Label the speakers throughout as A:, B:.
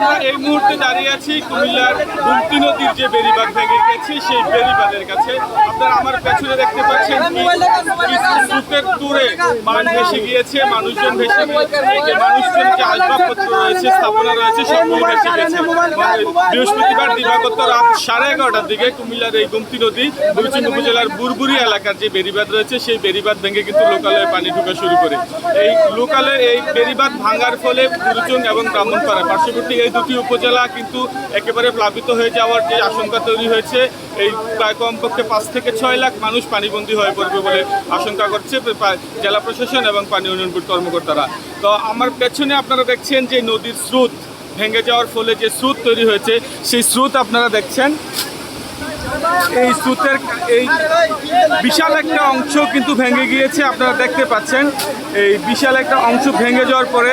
A: আমরা এই মুহূর্তে দাঁড়িয়ে আছি কুমিল্লার গুমতি নদীর যে বেড়িবাঁধ ভেঙে গেছে সেই বেড়িবাঁধের কাছে। আপনারা আমার পেছনে দেখতে পাচ্ছেন স্রোতের দূরে বাঁধ ভেসে গিয়েছে, মানুষজন ভেসে গিয়েছে, মানুষজন যে আসবাবপত্র রয়েছে, স্থাপনা রয়েছে, সবগুলো ভেসে গেছে। বৃহস্পতিবার দিবাগত রাত 11:30টার দিকে কুমিল্লার এই গুমতি নদী ময়মনসিংহ উপজেলার বুরবুরি এলাকার যে বেড়িবাঁধ রয়েছে সেই বেড়িবাঁধ ভেঙে কিন্তু লোকালয়ে পানি ঢোকা শুরু করে। এই লোকালয়ে এই বেড়িবাঁধ ভাঙার ফলে বুরুচুং এবং ব্রাহ্মণপাড়া পার্শ্ববর্তী এই দুটি উপজেলা কিন্তু একেবারে প্লাবিত হয়ে যাওয়ার যে আশঙ্কা তৈরি হয়েছে। এই প্রায় কমপক্ষে 5 থেকে 6 লাখ মানুষ পানিবন্দী হয়ে পড়বে বলে আশঙ্কা করছে জেলা প্রশাসন এবং পানি উন্নয়ন বোর্ড কর্মকর্তারা। তো আমার পেছনে আপনারা দেখছেন যে নদীর স্রোত ভেঙে যাওয়ার ফলে যে স্রোত তৈরি হয়েছে সেই স্রোত আপনারা দেখছেন। এই স্রোতের এই বিশাল একটা অংশ কিন্তু ভেঙে গিয়েছে, আপনারা দেখতে পাচ্ছেন। এই বিশাল একটা অংশ ভেঙে যাওয়ার পরে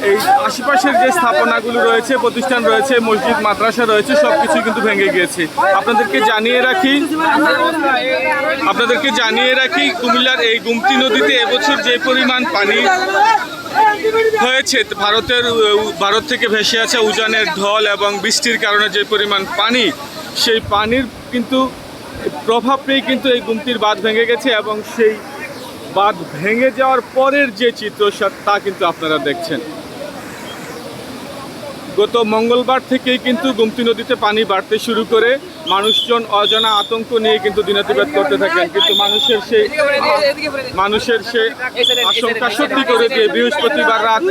A: এই আশেপাশের যে স্থাপনাগুলো রয়েছে, প্রতিষ্ঠান রয়েছে, মসজিদ মাদ্রাসা রয়েছে, সব কিছুই কিন্তু ভেঙে গিয়েছে। আপনাদেরকে জানিয়ে রাখি কুমিল্লার এই গুমতি নদীতে এবছর যে পরিমাণ পানি হয়েছে, ভারত থেকে ভেসে আছে উজানের ঢল এবং বৃষ্টির কারণে যে পরিমাণ পানি, সেই পানির কিন্তু প্রভাব পেয়ে কিন্তু এই গুমতির বাঁধ ভেঙে গেছে এবং সেই বাঁধ ভেঙে যাওয়ার পরের যে চিত্র তা কিন্তু আপনারা দেখছেন। গত মঙ্গলবার থেকেই কিন্তু গুমতি নদীতে পানি বাড়তে শুরু করে মানুষজন অজানা আতঙ্ক নিয়ে কিন্তু দিনাতিপাত করতে থাকেন, কিন্তু মানুষের সেই আশঙ্কা সত্যি করে দিয়ে বৃহস্পতিবার রাত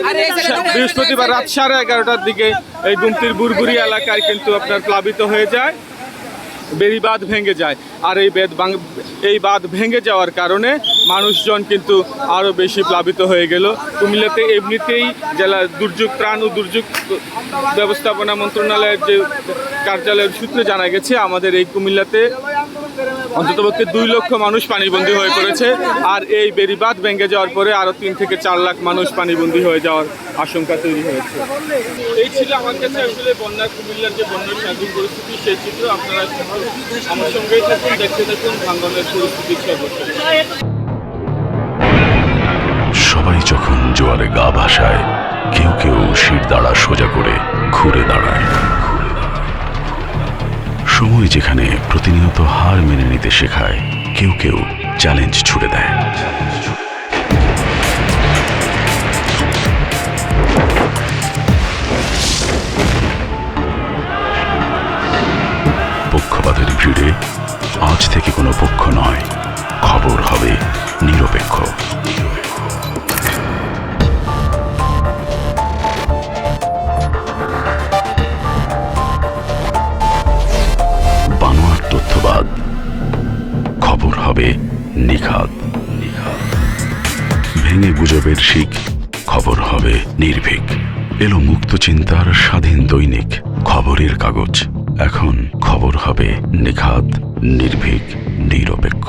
A: 11:30টার দিকে এই গুমতির বুরবুরি এলাকায় কিন্তু আপনার প্লাবিত হয়ে যায়, বেড়িবাঁধ ভেঙে যায়। আর এই বাঁধ ভেঙে যাওয়ার কারণে মানুষজন কিন্তু আরও বেশি প্লাবিত হয়ে গেল। কুমিল্লাতে এমনিতেই জেলা ত্রাণ ও দুর্যোগ ব্যবস্থাপনা মন্ত্রণালয়ের যে কার্যালয়ের সূত্রে জানা গেছে, আমাদের এই কুমিল্লাতে অন্ততপক্ষে 2 লক্ষ মানুষ পানিবন্দী হয়ে পড়েছে। আর এই বেড়িবাঁধ ভেঙে যাওয়ার পরে আরও 3 থেকে 4 লাখ মানুষ পানিবন্দী হয়ে যাওয়ার আশঙ্কা তৈরি হয়েছে। এই ছিল আমার কাছে আসলে কুমিল্লার যে বন্যার স্বাধীন পরিস্থিতি, সেই চিত্র। আপনারা আমার সঙ্গেই থাকুন, দেখতে থাকুন ভাঙ্গনের পরিস্থিতির সর্বশেষ।
B: সবাই যখন জোয়ারে গা ভাসায়, কেউ কেউ শির দাঁড়া সোজা করে ঘুরে দাঁড়ায়। সময় যেখানে প্রতিনিয়ত হার মেনে নিতে শেখায়, কেউ কেউ চ্যালেঞ্জ ছুড়ে দেয়। পক্ষপাতের ভিড়ে আজ থেকে কোনো পক্ষ নয়, খবর হবে নিরপেক্ষ। বানোয়াট তথ্যবাদ, খবর হবে নিখাদ। ভেঙে গুজবের শিক, খবর হবে নির্ভীক। এলো মুক্ত চিন্তার স্বাধীন দৈনিক খবরের কাগজ। এখন খবর হবে নিখাদ, নির্ভীক, নিরপেক্ষ।